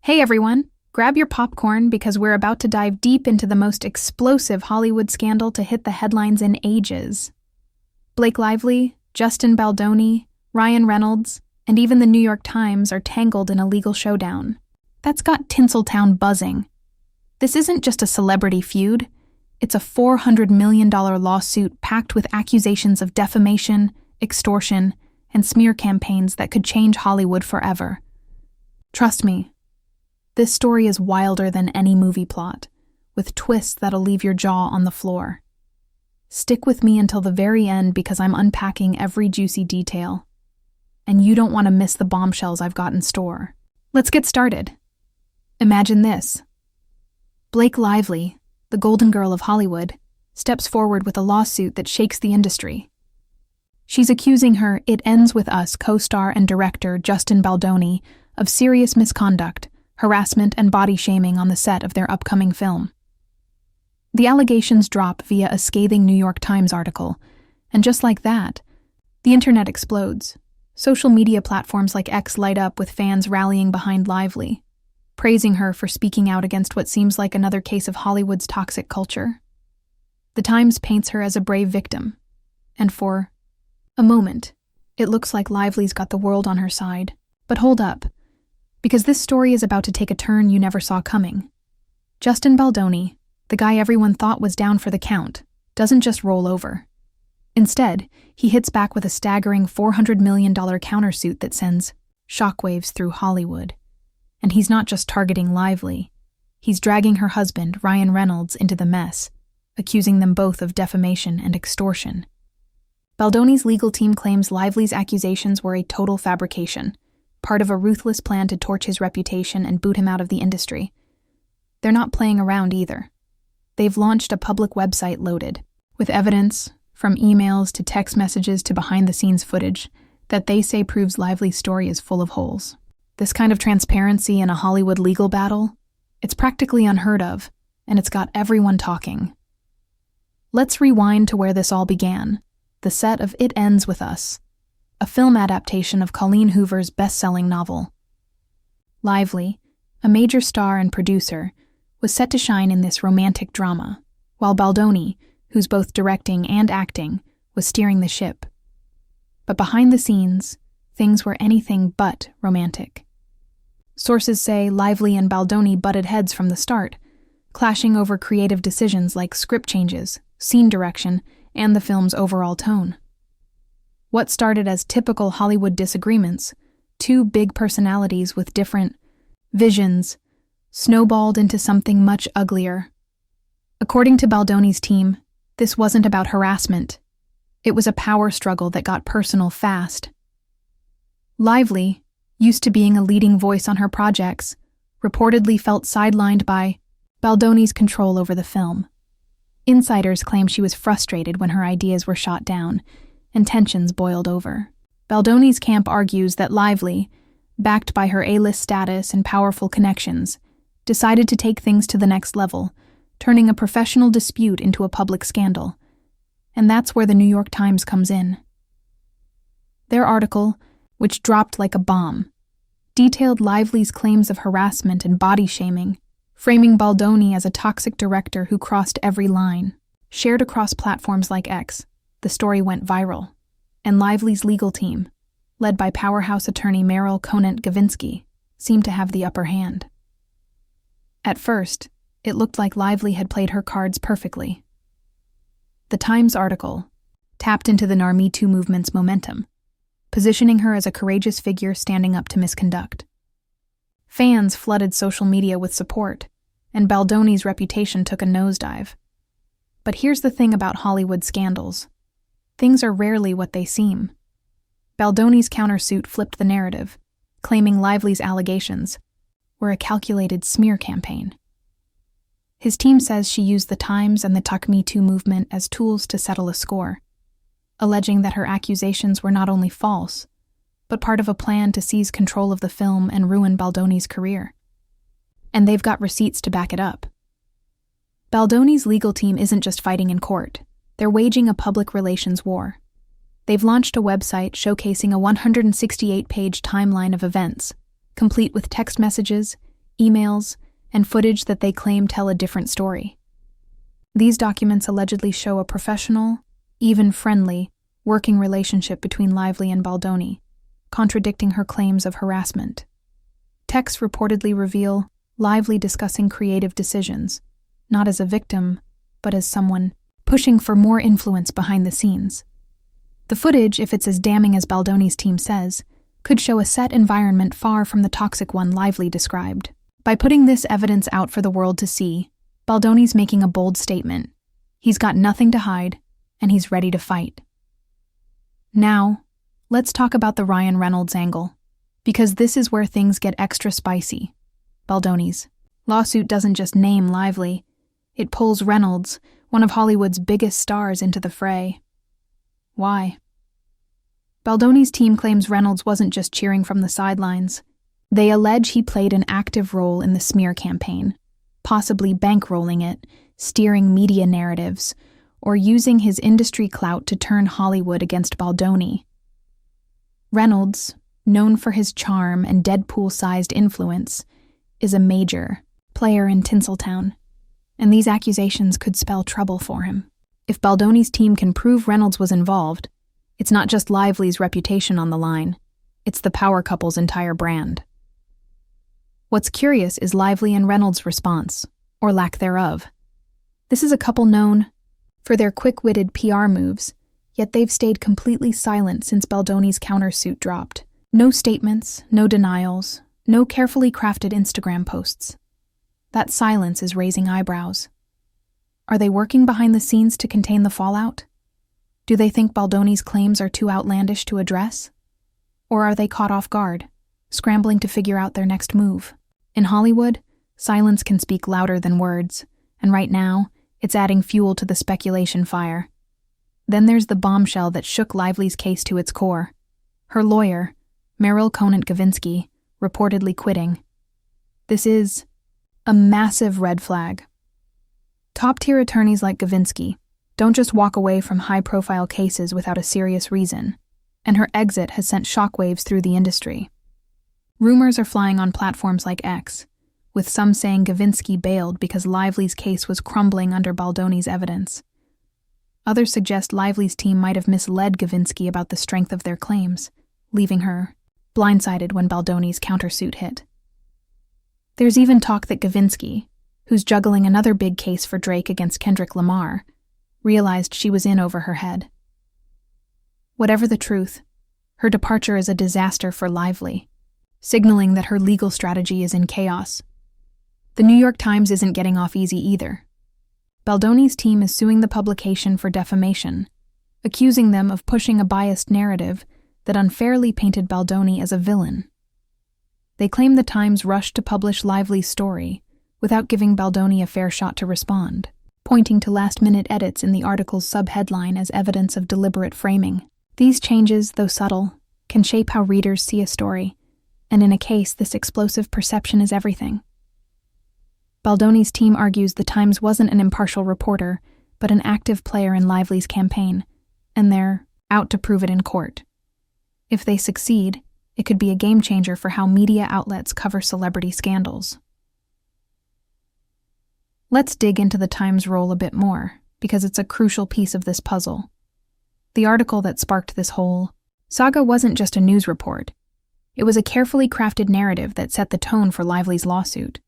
Hey everyone, grab your popcorn because we're about to dive deep into the most explosive Hollywood scandal to hit the headlines in ages. Blake Lively, Justin Baldoni, Ryan Reynolds, and even the New York Times are tangled in a legal showdown. That's got Tinseltown buzzing. This isn't just a celebrity feud, it's a $400 million lawsuit packed with accusations of defamation, extortion, and smear campaigns that could change Hollywood forever. Trust me, this story is wilder than any movie plot, with twists that'll leave your jaw on the floor. Stick with me until the very end because I'm unpacking every juicy detail, and you don't want to miss the bombshells I've got in store. Let's get started. Imagine this. Blake Lively, the golden girl of Hollywood, steps forward with a lawsuit that shakes the industry. She's accusing her It Ends With Us co-star and director Justin Baldoni of serious misconduct, harassment, and body shaming on the set of their upcoming film. The allegations drop via a scathing New York Times article, and just like that, the internet explodes. Social media platforms like X light up with fans rallying behind Lively, praising her for speaking out against what seems like another case of Hollywood's toxic culture. The Times paints her as a brave victim, and for a moment, it looks like Lively's got the world on her side. But hold up, because this story is about to take a turn you never saw coming. Justin Baldoni, the guy everyone thought was down for the count, doesn't just roll over. Instead, he hits back with a staggering $400 million countersuit that sends shockwaves through Hollywood. And he's not just targeting Lively. He's dragging her husband, Ryan Reynolds, into the mess, accusing them both of defamation and extortion. Baldoni's legal team claims Lively's accusations were a total fabrication, part of a ruthless plan to torch his reputation and boot him out of the industry. They're not playing around either. They've launched a public website loaded with evidence, from emails to text messages to behind-the-scenes footage, that they say proves Lively's story is full of holes. This kind of transparency in a Hollywood legal battle, it's practically unheard of, and it's got everyone talking. Let's rewind to where this all began, the set of It Ends With Us, a film adaptation of Colleen Hoover's best-selling novel. Lively, a major star and producer, was set to shine in this romantic drama, while Baldoni, who's both directing and acting, was steering the ship. But behind the scenes, things were anything but romantic. Sources say Lively and Baldoni butted heads from the start, clashing over creative decisions like script changes, scene direction, and the film's overall tone. What started as typical Hollywood disagreements, two big personalities with different visions, snowballed into something much uglier. According to Baldoni's team, this wasn't about harassment. It was a power struggle that got personal fast. Lively, used to being a leading voice on her projects, reportedly felt sidelined by Baldoni's control over the film. Insiders claim she was frustrated when her ideas were shot down, and tensions boiled over. Baldoni's camp argues that Lively, backed by her A-list status and powerful connections, decided to take things to the next level, turning a professional dispute into a public scandal. And that's where the New York Times comes in. Their article, which dropped like a bomb, detailed Lively's claims of harassment and body shaming, framing Baldoni as a toxic director who crossed every line. Shared across platforms like X, the story went viral, and Lively's legal team, led by powerhouse attorney Meryl Conant-Gavinsky, seemed to have the upper hand. At first, it looked like Lively had played her cards perfectly. The Times article tapped into the Me Too movement's momentum, positioning her as a courageous figure standing up to misconduct. Fans flooded social media with support, and Baldoni's reputation took a nosedive. But here's the thing about Hollywood scandals. Things are rarely what they seem. Baldoni's countersuit flipped the narrative, claiming Lively's allegations were a calculated smear campaign. His team says she used the Times and the Me Too movement as tools to settle a score, alleging that her accusations were not only false, but part of a plan to seize control of the film and ruin Baldoni's career. And they've got receipts to back it up. Baldoni's legal team isn't just fighting in court. They're waging a public relations war. They've launched a website showcasing a 168-page timeline of events, complete with text messages, emails, and footage that they claim tell a different story. These documents allegedly show a professional, even friendly, working relationship between Lively and Baldoni, contradicting her claims of harassment. Texts reportedly reveal Lively discussing creative decisions, not as a victim, but as someone pushing for more influence behind the scenes. The footage, if it's as damning as Baldoni's team says, could show a set environment far from the toxic one Lively described. By putting this evidence out for the world to see, Baldoni's making a bold statement. He's got nothing to hide, and he's ready to fight. Now, let's talk about the Ryan Reynolds angle, because this is where things get extra spicy. Baldoni's lawsuit doesn't just name Lively, it pulls Reynolds, one of Hollywood's biggest stars, into the fray. Why? Baldoni's team claims Reynolds wasn't just cheering from the sidelines. They allege he played an active role in the smear campaign, possibly bankrolling it, steering media narratives, or using his industry clout to turn Hollywood against Baldoni. Reynolds, known for his charm and Deadpool-sized influence, is a major player in Tinseltown, and these accusations could spell trouble for him. If Baldoni's team can prove Reynolds was involved, it's not just Lively's reputation on the line, it's the power couple's entire brand. What's curious is Lively and Reynolds' response, or lack thereof. This is a couple known for their quick-witted PR moves, yet they've stayed completely silent since Baldoni's countersuit dropped. No statements, no denials, no carefully crafted Instagram posts. That silence is raising eyebrows. Are they working behind the scenes to contain the fallout? Do they think Baldoni's claims are too outlandish to address? Or are they caught off guard, scrambling to figure out their next move? In Hollywood, silence can speak louder than words, and right now, it's adding fuel to the speculation fire. Then there's the bombshell that shook Lively's case to its core. Her lawyer, Meryl Conant-Gavinsky, reportedly quitting. This is a massive red flag. Top-tier attorneys like Gavinsky don't just walk away from high-profile cases without a serious reason, and her exit has sent shockwaves through the industry. Rumors are flying on platforms like X, with some saying Gavinsky bailed because Lively's case was crumbling under Baldoni's evidence. Others suggest Lively's team might have misled Gavinsky about the strength of their claims, leaving her blindsided when Baldoni's countersuit hit. There's even talk that Gavinsky, who's juggling another big case for Drake against Kendrick Lamar, realized she was in over her head. Whatever the truth, her departure is a disaster for Lively, signaling that her legal strategy is in chaos. The New York Times isn't getting off easy either. Baldoni's team is suing the publication for defamation, accusing them of pushing a biased narrative that unfairly painted Baldoni as a villain. They claim the Times rushed to publish Lively's story without giving Baldoni a fair shot to respond, pointing to last-minute edits in the article's subheadline as evidence of deliberate framing. These changes, though subtle, can shape how readers see a story, and in a case, this explosive perception is everything. Baldoni's team argues the Times wasn't an impartial reporter, but an active player in Lively's campaign, and they're out to prove it in court. If they succeed, it could be a game-changer for how media outlets cover celebrity scandals. Let's dig into the Times' role a bit more, because it's a crucial piece of this puzzle. The article that sparked this whole saga wasn't just a news report. It was a carefully crafted narrative that set the tone for Lively's lawsuit.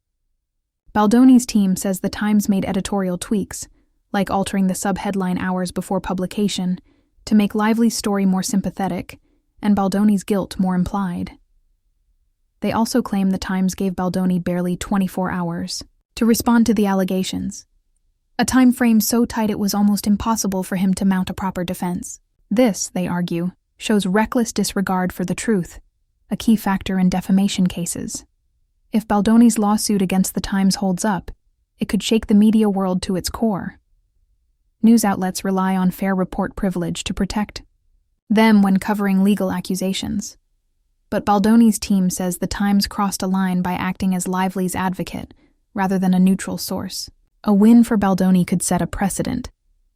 Baldoni's team says the Times made editorial tweaks, like altering the subheadline hours before publication, to make Lively's story more sympathetic and Baldoni's guilt more implied. They also claim the Times gave Baldoni barely 24 hours to respond to the allegations, a time frame so tight it was almost impossible for him to mount a proper defense. This, they argue, shows reckless disregard for the truth, a key factor in defamation cases. If Baldoni's lawsuit against the Times holds up, it could shake the media world to its core. News outlets rely on fair report privilege to protect them when covering legal accusations. But Baldoni's team says the Times crossed a line by acting as Lively's advocate rather than a neutral source. A win for Baldoni could set a precedent,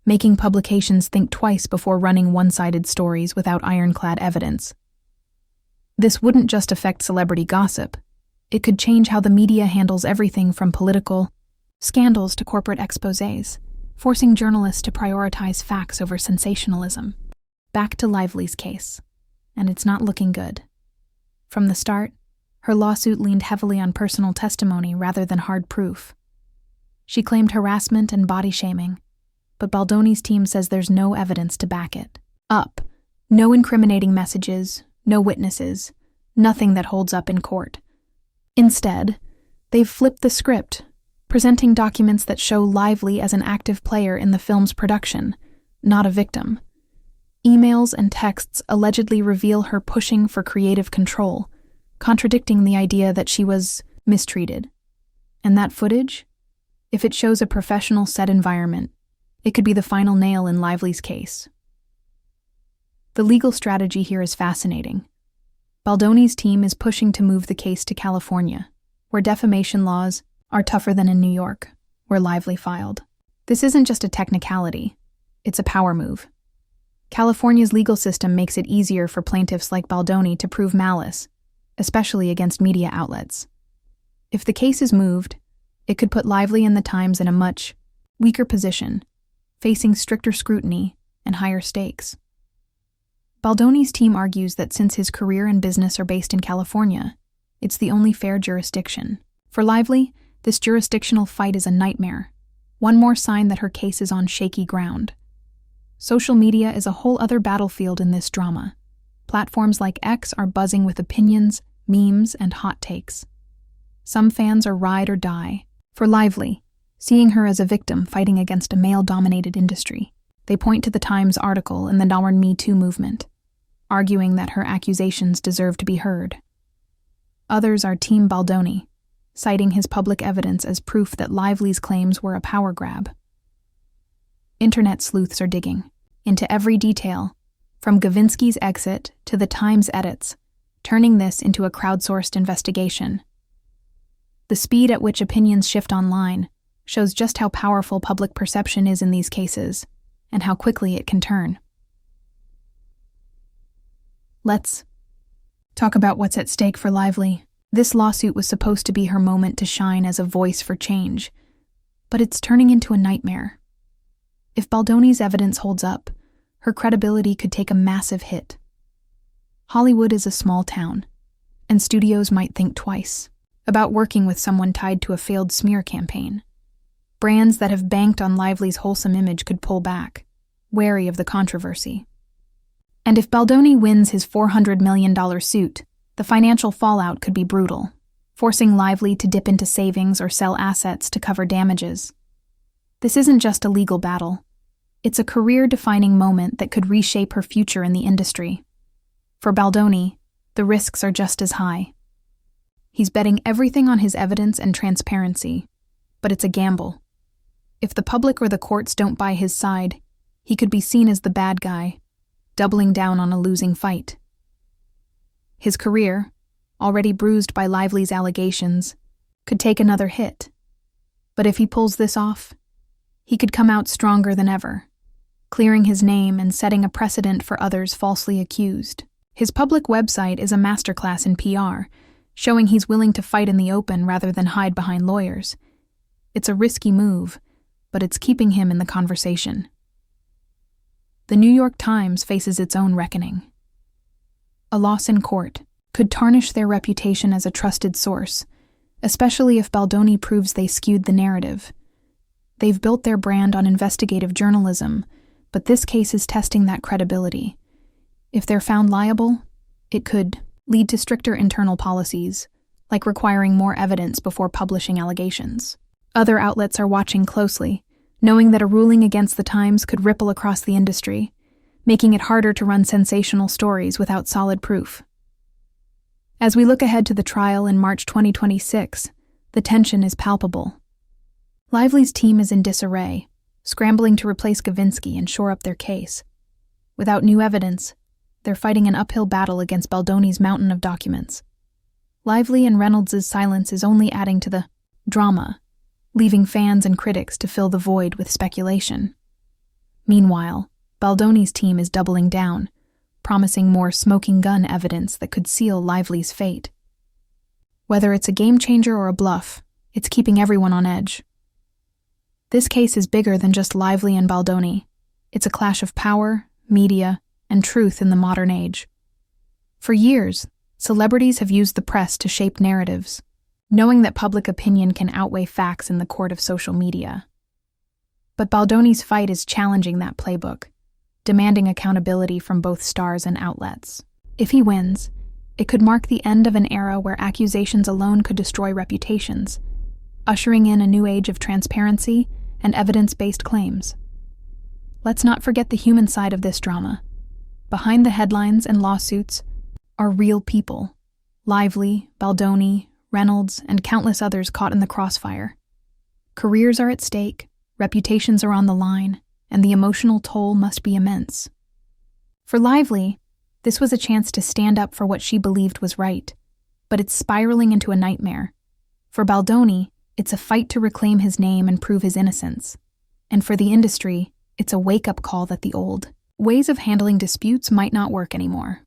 making publications think twice before running one-sided stories without ironclad evidence. This wouldn't just affect celebrity gossip, It could change how the media handles everything from political scandals to corporate exposés, forcing journalists to prioritize facts over sensationalism. Back to Lively's case, and it's not looking good. From the start, her lawsuit leaned heavily on personal testimony rather than hard proof. She claimed harassment and body shaming, but Baldoni's team says there's no evidence to back it up. No incriminating messages, no witnesses, nothing that holds up in court. Instead, they've flipped the script, presenting documents that show Lively as an active player in the film's production, not a victim. Emails and texts allegedly reveal her pushing for creative control, contradicting the idea that she was mistreated. And that footage? If it shows a professional set environment, it could be the final nail in Lively's case. The legal strategy here is fascinating. Baldoni's team is pushing to move the case to California, where defamation laws are tougher than in New York, where Lively filed. This isn't just a technicality, it's a power move. California's legal system makes it easier for plaintiffs like Baldoni to prove malice, especially against media outlets. If the case is moved, it could put Lively and the Times in a much weaker position, facing stricter scrutiny and higher stakes. Baldoni's team argues that since his career and business are based in California, it's the only fair jurisdiction. For Lively, this jurisdictional fight is a nightmare, one more sign that her case is on shaky ground. Social media is a whole other battlefield in this drama. Platforms like X are buzzing with opinions, memes, and hot takes. Some fans are ride or die. For Lively, seeing her as a victim fighting against a male-dominated industry, they point to the Times article in the Darn Me Too movement, arguing that her accusations deserve to be heard. Others are Team Baldoni, citing his public evidence as proof that Lively's claims were a power grab. Internet sleuths are digging into every detail, from Gavinsky's exit to the Times edits, turning this into a crowdsourced investigation. The speed at which opinions shift online shows just how powerful public perception is in these cases, and how quickly it can turn. Let's talk about what's at stake for Lively. This lawsuit was supposed to be her moment to shine as a voice for change, but it's turning into a nightmare. If Baldoni's evidence holds up, her credibility could take a massive hit. Hollywood is a small town, and studios might think twice about working with someone tied to a failed smear campaign. Brands that have banked on Lively's wholesome image could pull back, wary of the controversy. And if Baldoni wins his $400 million suit, the financial fallout could be brutal, forcing Lively to dip into savings or sell assets to cover damages. This isn't just a legal battle. It's a career-defining moment that could reshape her future in the industry. For Baldoni, the risks are just as high. He's betting everything on his evidence and transparency, but it's a gamble. If the public or the courts don't buy his side, he could be seen as the bad guy, doubling down on a losing fight. His career, already bruised by Lively's allegations, could take another hit. But if he pulls this off, he could come out stronger than ever, clearing his name and setting a precedent for others falsely accused. His public website is a masterclass in PR, showing he's willing to fight in the open rather than hide behind lawyers. It's a risky move, but it's keeping him in the conversation. The New York Times faces its own reckoning. A loss in court could tarnish their reputation as a trusted source, especially if Baldoni proves they skewed the narrative. They've built their brand on investigative journalism, but this case is testing that credibility. If they're found liable, it could lead to stricter internal policies, like requiring more evidence before publishing allegations. Other outlets are watching closely, knowing that a ruling against the Times could ripple across the industry, making it harder to run sensational stories without solid proof. As we look ahead to the trial in March 2026, the tension is palpable. Lively's team is in disarray, scrambling to replace Gavinsky and shore up their case. Without new evidence, they're fighting an uphill battle against Baldoni's mountain of documents. Lively and Reynolds' silence is only adding to the drama, leaving fans and critics to fill the void with speculation. Meanwhile, Baldoni's team is doubling down, promising more smoking gun evidence that could seal Lively's fate. Whether it's a game changer or a bluff, it's keeping everyone on edge. This case is bigger than just Lively and Baldoni. It's a clash of power, media, and truth in the modern age. For years, celebrities have used the press to shape narratives, knowing that public opinion can outweigh facts in the court of social media. But Baldoni's fight is challenging that playbook, demanding accountability from both stars and outlets. If he wins, it could mark the end of an era where accusations alone could destroy reputations, ushering in a new age of transparency and evidence-based claims. Let's not forget the human side of this drama. Behind the headlines and lawsuits are real people: Lively, Baldoni, Reynolds, and countless others caught in the crossfire. Careers are at stake, reputations are on the line, and the emotional toll must be immense. For Lively, this was a chance to stand up for what she believed was right, but it's spiraling into a nightmare. For Baldoni, it's a fight to reclaim his name and prove his innocence. And for the industry, it's a wake-up call that the old ways of handling disputes might not work anymore.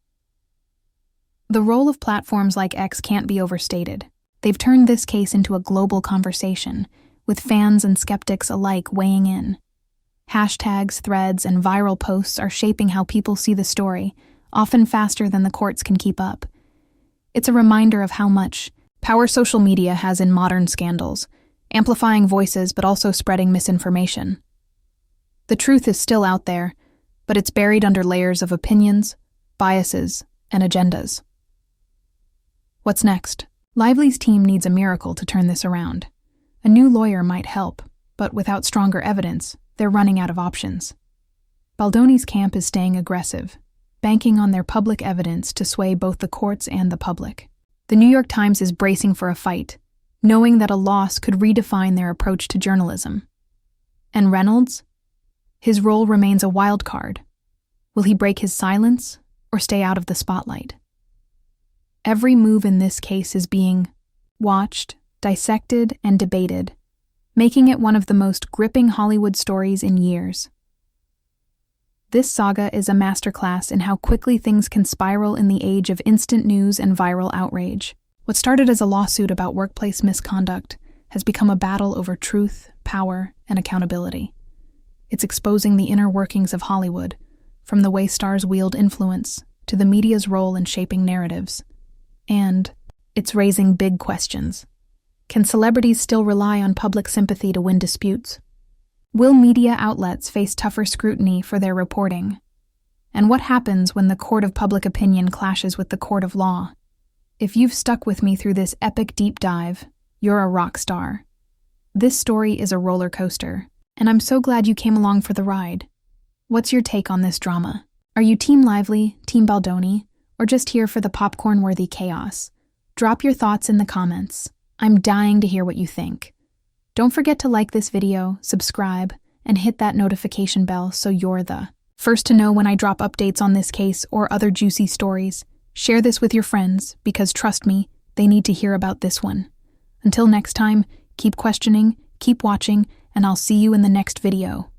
The role of platforms like X can't be overstated. They've turned this case into a global conversation, with fans and skeptics alike weighing in. Hashtags, threads, and viral posts are shaping how people see the story, often faster than the courts can keep up. It's a reminder of how much power social media has in modern scandals, amplifying voices but also spreading misinformation. The truth is still out there, but it's buried under layers of opinions, biases, and agendas. What's next? Lively's team needs a miracle to turn this around. A new lawyer might help, but without stronger evidence, they're running out of options. Baldoni's camp is staying aggressive, banking on their public evidence to sway both the courts and the public. The New York Times is bracing for a fight, knowing that a loss could redefine their approach to journalism. And Reynolds? His role remains a wild card. Will he break his silence or stay out of the spotlight? Every move in this case is being watched, dissected, and debated, making it one of the most gripping Hollywood stories in years. This saga is a masterclass in how quickly things can spiral in the age of instant news and viral outrage. What started as a lawsuit about workplace misconduct has become a battle over truth, power, and accountability. It's exposing the inner workings of Hollywood, from the way stars wield influence to the media's role in shaping narratives. And it's raising big questions. Can celebrities still rely on public sympathy to win disputes? Will media outlets face tougher scrutiny for their reporting? And what happens when the court of public opinion clashes with the court of law? If you've stuck with me through this epic deep dive, you're a rock star. This story is a roller coaster, and I'm so glad you came along for the ride. What's your take on this drama? Are you Team Lively, Team Baldoni, or just here for the popcorn-worthy chaos? Drop your thoughts in the comments. I'm dying to hear what you think. Don't forget to like this video, subscribe, and hit that notification bell so you're the first to know when I drop updates on this case or other juicy stories. Share this with your friends, because trust me, they need to hear about this one. Until next time, keep questioning, keep watching, and I'll see you in the next video.